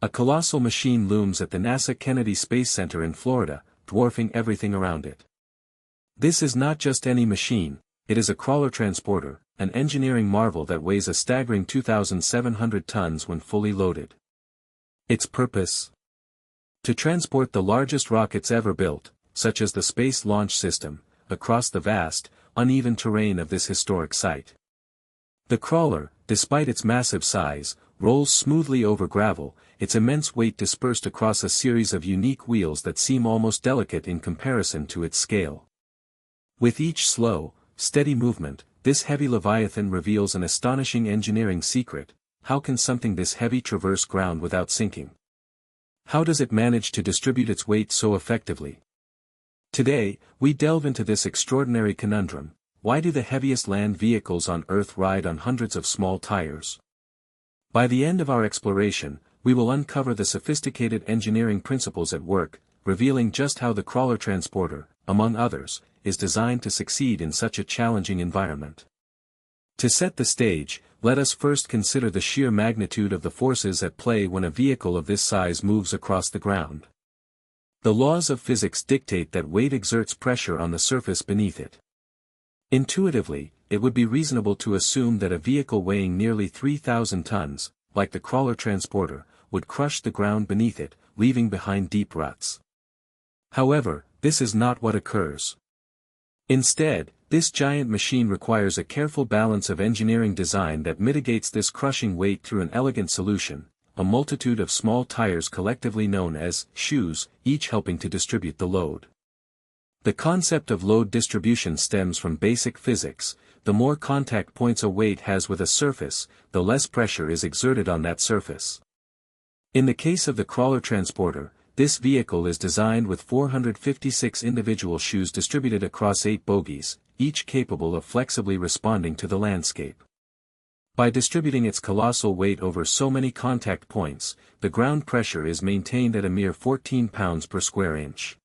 A colossal machine looms at the NASA Kennedy Space Center in Florida, dwarfing everything around it. This is not just any machine, it is a crawler transporter, an engineering marvel that weighs a staggering 2,700 tons when fully loaded. Its purpose? To transport the largest rockets ever built, such as the Space Launch System, across the vast, uneven terrain of this historic site. The crawler, despite its massive size, rolls smoothly over gravel, its immense weight dispersed across a series of unique wheels that seem almost delicate in comparison to its scale. With each slow, steady movement, this heavy leviathan reveals an astonishing engineering secret: how can something this heavy traverse ground without sinking? How does it manage to distribute its weight so effectively? Today, we delve into this extraordinary conundrum: why do the heaviest land vehicles on Earth ride on hundreds of small tires? By the end of our exploration, we will uncover the sophisticated engineering principles at work, revealing just how the crawler transporter, among others, is designed to succeed in such a challenging environment. To set the stage, let us first consider the sheer magnitude of the forces at play when a vehicle of this size moves across the ground. The laws of physics dictate that weight exerts pressure on the surface beneath it. Intuitively, it would be reasonable to assume that a vehicle weighing nearly 3,000 tons, like the crawler transporter, would crush the ground beneath it, leaving behind deep ruts. However, this is not what occurs. Instead, this giant machine requires a careful balance of engineering design that mitigates this crushing weight through an elegant solution: a multitude of small tires collectively known as shoes, each helping to distribute the load. The concept of load distribution stems from basic physics: the more contact points a weight has with a surface, the less pressure is exerted on that surface. In the case of the crawler transporter, this vehicle is designed with 456 individual shoes distributed across 8 bogies, each capable of flexibly responding to the landscape. By distributing its colossal weight over so many contact points, the ground pressure is maintained at a mere 14 pounds per square inch.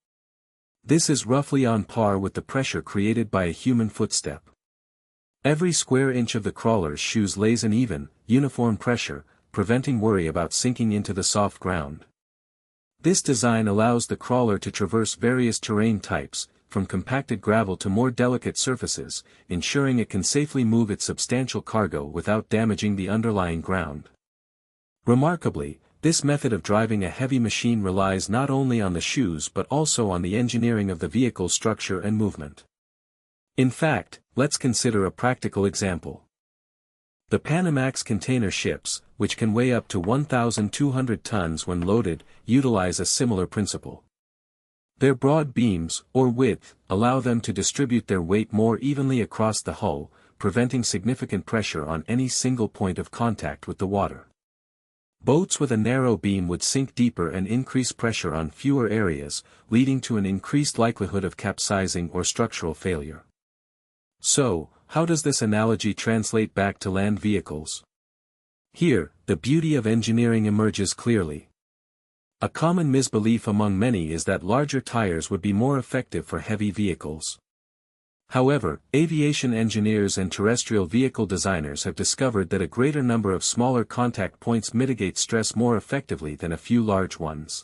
This is roughly on par with the pressure created by a human footstep. Every square inch of the crawler's shoes lays an even, uniform pressure, preventing worry about sinking into the soft ground. This design allows the crawler to traverse various terrain types, from compacted gravel to more delicate surfaces, ensuring it can safely move its substantial cargo without damaging the underlying ground. Remarkably, this method of driving a heavy machine relies not only on the shoes but also on the engineering of the vehicle's structure and movement. In fact, let's consider a practical example. The Panamax container ships, which can weigh up to 1,200 tons when loaded, utilize a similar principle. Their broad beams, or width, allow them to distribute their weight more evenly across the hull, preventing significant pressure on any single point of contact with the water. Boats with a narrow beam would sink deeper and increase pressure on fewer areas, leading to an increased likelihood of capsizing or structural failure. So, how does this analogy translate back to land vehicles? Here, the beauty of engineering emerges clearly. A common misbelief among many is that larger tires would be more effective for heavy vehicles. However, aviation engineers and terrestrial vehicle designers have discovered that a greater number of smaller contact points mitigate stress more effectively than a few large ones.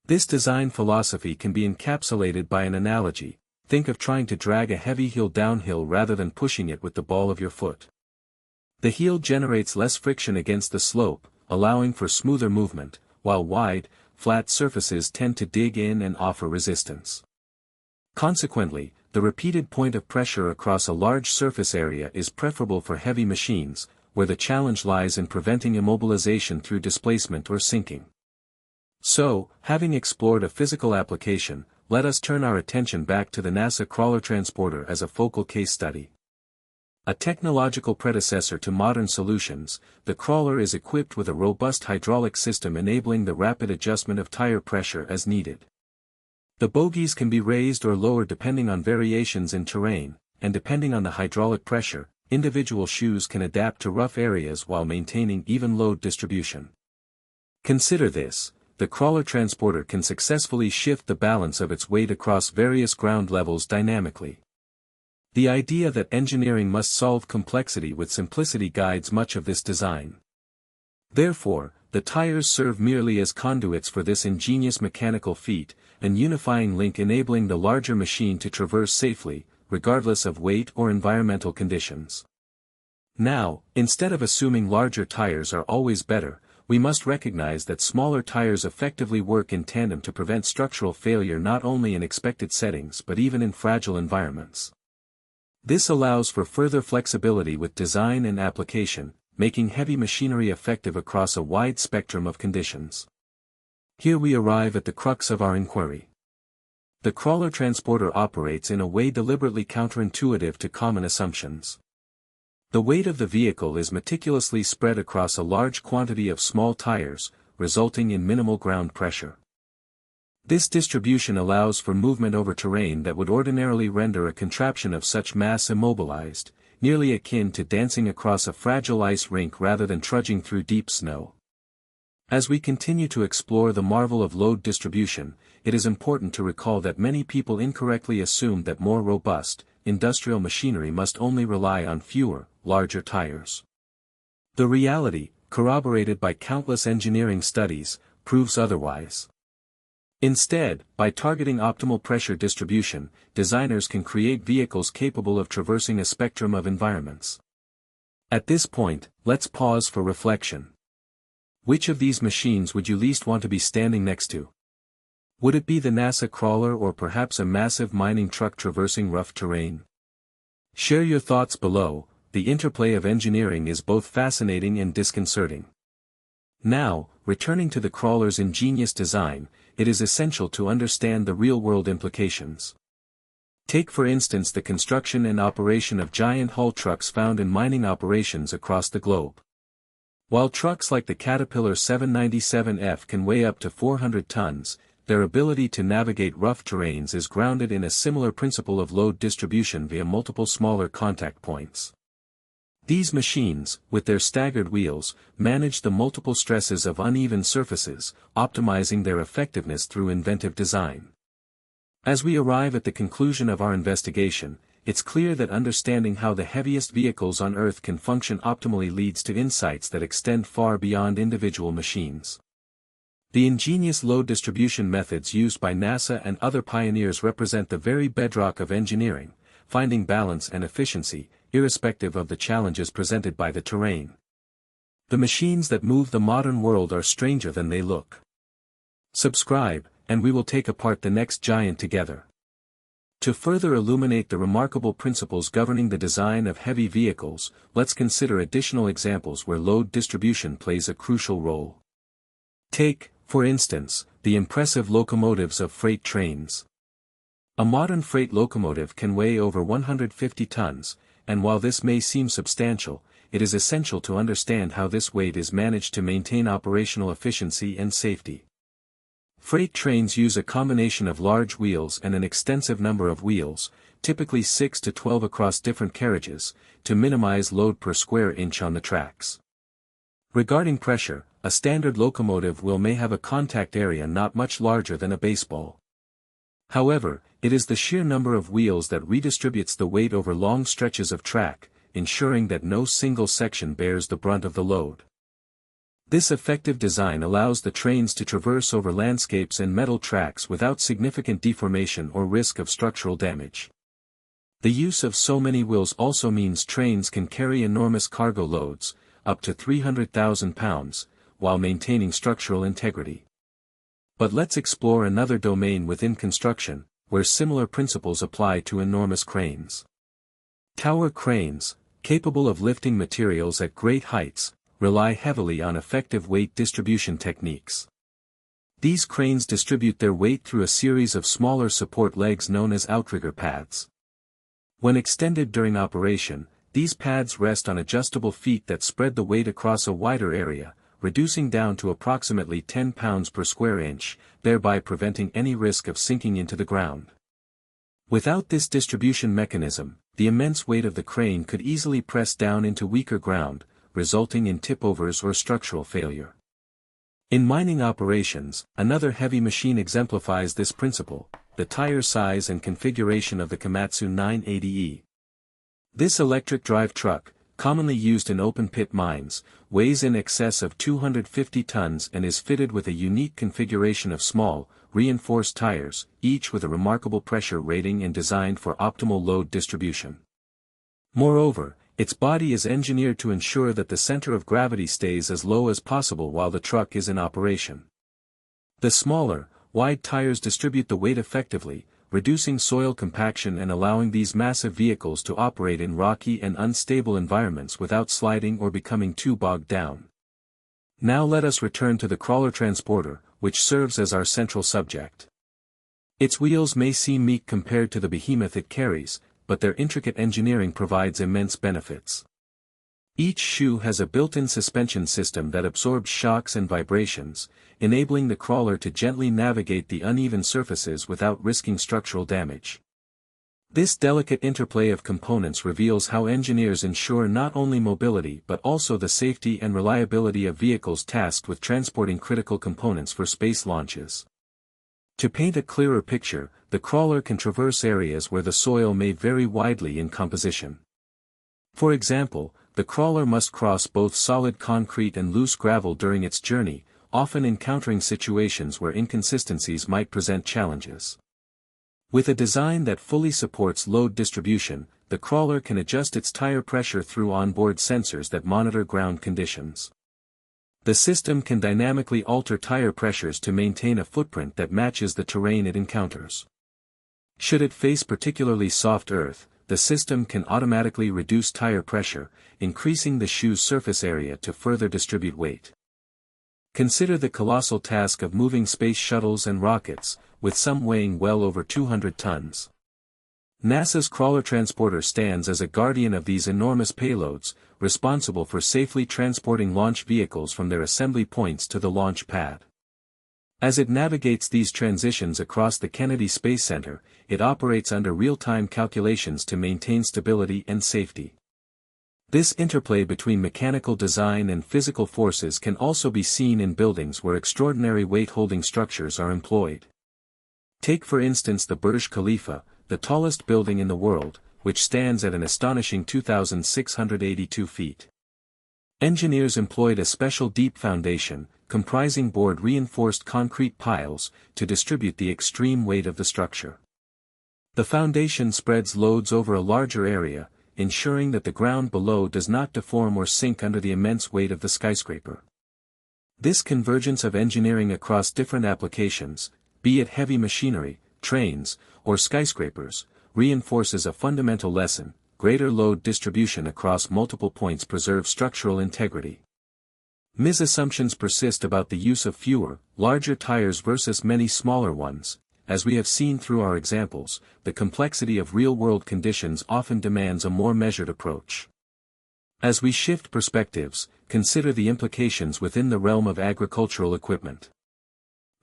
This design philosophy can be encapsulated by an analogy: think of trying to drag a heavy heel downhill rather than pushing it with the ball of your foot. The heel generates less friction against the slope, allowing for smoother movement, while wide, flat surfaces tend to dig in and offer resistance. Consequently, the repeated point of pressure across a large surface area is preferable for heavy machines, where the challenge lies in preventing immobilization through displacement or sinking. So, having explored a physical application, let us turn our attention back to the NASA crawler transporter as a focal case study. A technological predecessor to modern solutions, the crawler is equipped with a robust hydraulic system enabling the rapid adjustment of tire pressure as needed. The bogies can be raised or lowered depending on variations in terrain, and depending on the hydraulic pressure, individual shoes can adapt to rough areas while maintaining even load distribution. Consider this: the crawler transporter can successfully shift the balance of its weight across various ground levels dynamically. The idea that engineering must solve complexity with simplicity guides much of this design. Therefore, the tires serve merely as conduits for this ingenious mechanical feat, an unifying link enabling the larger machine to traverse safely, regardless of weight or environmental conditions. Now, instead of assuming larger tires are always better, we must recognize that smaller tires effectively work in tandem to prevent structural failure not only in expected settings but even in fragile environments. This allows for further flexibility with design and application, making heavy machinery effective across a wide spectrum of conditions. Here we arrive at the crux of our inquiry. The crawler transporter operates in a way deliberately counterintuitive to common assumptions. The weight of the vehicle is meticulously spread across a large quantity of small tires, resulting in minimal ground pressure. This distribution allows for movement over terrain that would ordinarily render a contraption of such mass immobilized, nearly akin to dancing across a fragile ice rink rather than trudging through deep snow. As we continue to explore the marvel of load distribution, it is important to recall that many people incorrectly assume that more robust, industrial machinery must only rely on fewer, larger tires. The reality, corroborated by countless engineering studies, proves otherwise. Instead, by targeting optimal pressure distribution, designers can create vehicles capable of traversing a spectrum of environments. At this point, let's pause for reflection. Which of these machines would you least want to be standing next to? Would it be the NASA crawler or perhaps a massive mining truck traversing rough terrain? Share your thoughts below. The interplay of engineering is both fascinating and disconcerting. Now, returning to the crawler's ingenious design, it is essential to understand the real-world implications. Take for instance the construction and operation of giant haul trucks found in mining operations across the globe. While trucks like the Caterpillar 797F can weigh up to 400 tons, their ability to navigate rough terrains is grounded in a similar principle of load distribution via multiple smaller contact points. These machines, with their staggered wheels, manage the multiple stresses of uneven surfaces, optimizing their effectiveness through inventive design. As we arrive at the conclusion of our investigation, it's clear that understanding how the heaviest vehicles on Earth can function optimally leads to insights that extend far beyond individual machines. The ingenious load distribution methods used by NASA and other pioneers represent the very bedrock of engineering, finding balance and efficiency, irrespective of the challenges presented by the terrain. The machines that move the modern world are stranger than they look. Subscribe, and we will take apart the next giant together. To further illuminate the remarkable principles governing the design of heavy vehicles, let's consider additional examples where load distribution plays a crucial role. Take, for instance, the impressive locomotives of freight trains. A modern freight locomotive can weigh over 150 tons, and while this may seem substantial, it is essential to understand how this weight is managed to maintain operational efficiency and safety. Freight trains use a combination of large wheels and an extensive number of wheels, typically 6 to 12 across different carriages, to minimize load per square inch on the tracks. Regarding pressure, a standard locomotive wheel may have a contact area not much larger than a baseball. However, it is the sheer number of wheels that redistributes the weight over long stretches of track, ensuring that no single section bears the brunt of the load. This effective design allows the trains to traverse over landscapes and metal tracks without significant deformation or risk of structural damage. The use of so many wheels also means trains can carry enormous cargo loads, up to 300,000 pounds, while maintaining structural integrity. But let's explore another domain within construction, where similar principles apply to enormous cranes. Tower cranes, capable of lifting materials at great heights, rely heavily on effective weight distribution techniques. These cranes distribute their weight through a series of smaller support legs known as outrigger pads. When extended during operation, these pads rest on adjustable feet that spread the weight across a wider area, reducing down to approximately 10 pounds per square inch, thereby preventing any risk of sinking into the ground. Without this distribution mechanism, the immense weight of the crane could easily press down into weaker ground, resulting in tip-overs or structural failure. In mining operations, another heavy machine exemplifies this principle, the tire size and configuration of the Komatsu 980E. This electric drive truck, commonly used in open-pit mines, weighs in excess of 250 tons and is fitted with a unique configuration of small, reinforced tires, each with a remarkable pressure rating and designed for optimal load distribution. Moreover, its body is engineered to ensure that the center of gravity stays as low as possible while the truck is in operation. The smaller, wide tires distribute the weight effectively, reducing soil compaction and allowing these massive vehicles to operate in rocky and unstable environments without sliding or becoming too bogged down. Now let us return to the crawler transporter, which serves as our central subject. Its wheels may seem meek compared to the behemoth it carries, but their intricate engineering provides immense benefits. Each shoe has a built-in suspension system that absorbs shocks and vibrations, enabling the crawler to gently navigate the uneven surfaces without risking structural damage. This delicate interplay of components reveals how engineers ensure not only mobility but also the safety and reliability of vehicles tasked with transporting critical components for space launches. To paint a clearer picture, the crawler can traverse areas where the soil may vary widely in composition. For example, the crawler must cross both solid concrete and loose gravel during its journey, often encountering situations where inconsistencies might present challenges. With a design that fully supports load distribution, the crawler can adjust its tire pressure through onboard sensors that monitor ground conditions. The system can dynamically alter tire pressures to maintain a footprint that matches the terrain it encounters. Should it face particularly soft earth, the system can automatically reduce tire pressure, increasing the shoe's surface area to further distribute weight. Consider the colossal task of moving space shuttles and rockets, with some weighing well over 200 tons. NASA's crawler transporter stands as a guardian of these enormous payloads, responsible for safely transporting launch vehicles from their assembly points to the launch pad. As it navigates these transitions across the Kennedy Space Center, it operates under real-time calculations to maintain stability and safety. This interplay between mechanical design and physical forces can also be seen in buildings where extraordinary weight-holding structures are employed. Take for instance the Burj Khalifa, the tallest building in the world, which stands at an astonishing 2,682 feet. Engineers employed a special deep foundation, comprising board-reinforced concrete piles, to distribute the extreme weight of the structure. The foundation spreads loads over a larger area, ensuring that the ground below does not deform or sink under the immense weight of the skyscraper. This convergence of engineering across different applications, be it heavy machinery, trains, or skyscrapers, reinforces a fundamental lesson: greater load distribution across multiple points preserves structural integrity. Misassumptions persist about the use of fewer, larger tires versus many smaller ones. As we have seen through our examples, the complexity of real-world conditions often demands a more measured approach. As we shift perspectives, consider the implications within the realm of agricultural equipment.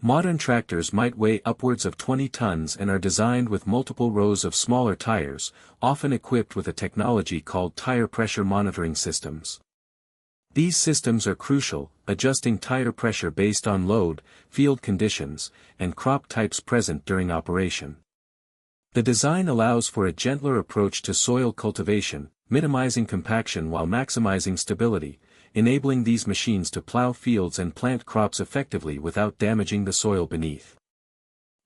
Modern tractors might weigh upwards of 20 tons and are designed with multiple rows of smaller tires, often equipped with a technology called tire pressure monitoring systems. These systems are crucial, adjusting tire pressure based on load, field conditions, and crop types present during operation. The design allows for a gentler approach to soil cultivation, minimizing compaction while maximizing stability, enabling these machines to plow fields and plant crops effectively without damaging the soil beneath.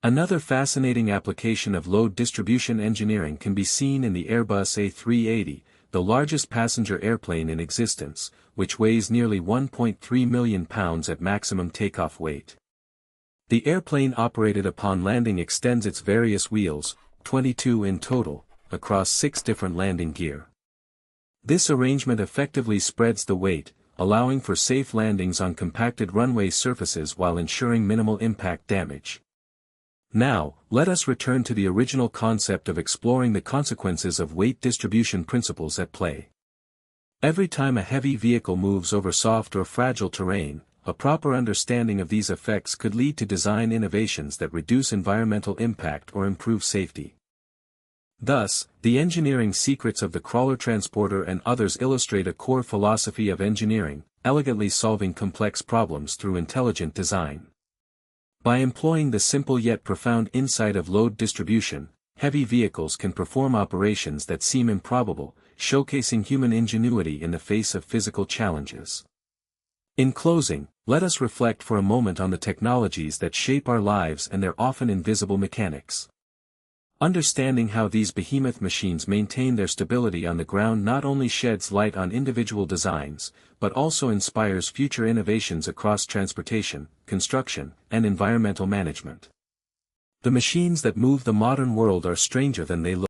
Another fascinating application of load distribution engineering can be seen in the Airbus A380, the largest passenger airplane in existence, which weighs nearly 1.3 million pounds at maximum takeoff weight. The airplane operated upon landing extends its various wheels, 22 in total, across 6 different landing gear. This arrangement effectively spreads the weight, allowing for safe landings on compacted runway surfaces while ensuring minimal impact damage. Now, let us return to the original concept of exploring the consequences of weight distribution principles at play. Every time a heavy vehicle moves over soft or fragile terrain, a proper understanding of these effects could lead to design innovations that reduce environmental impact or improve safety. Thus, the engineering secrets of the crawler transporter and others illustrate a core philosophy of engineering, elegantly solving complex problems through intelligent design. By employing the simple yet profound insight of load distribution, heavy vehicles can perform operations that seem improbable, showcasing human ingenuity in the face of physical challenges. In closing, let us reflect for a moment on the technologies that shape our lives and their often invisible mechanics. Understanding how these behemoth machines maintain their stability on the ground not only sheds light on individual designs, but also inspires future innovations across transportation, construction, and environmental management. The machines that move the modern world are stranger than they look.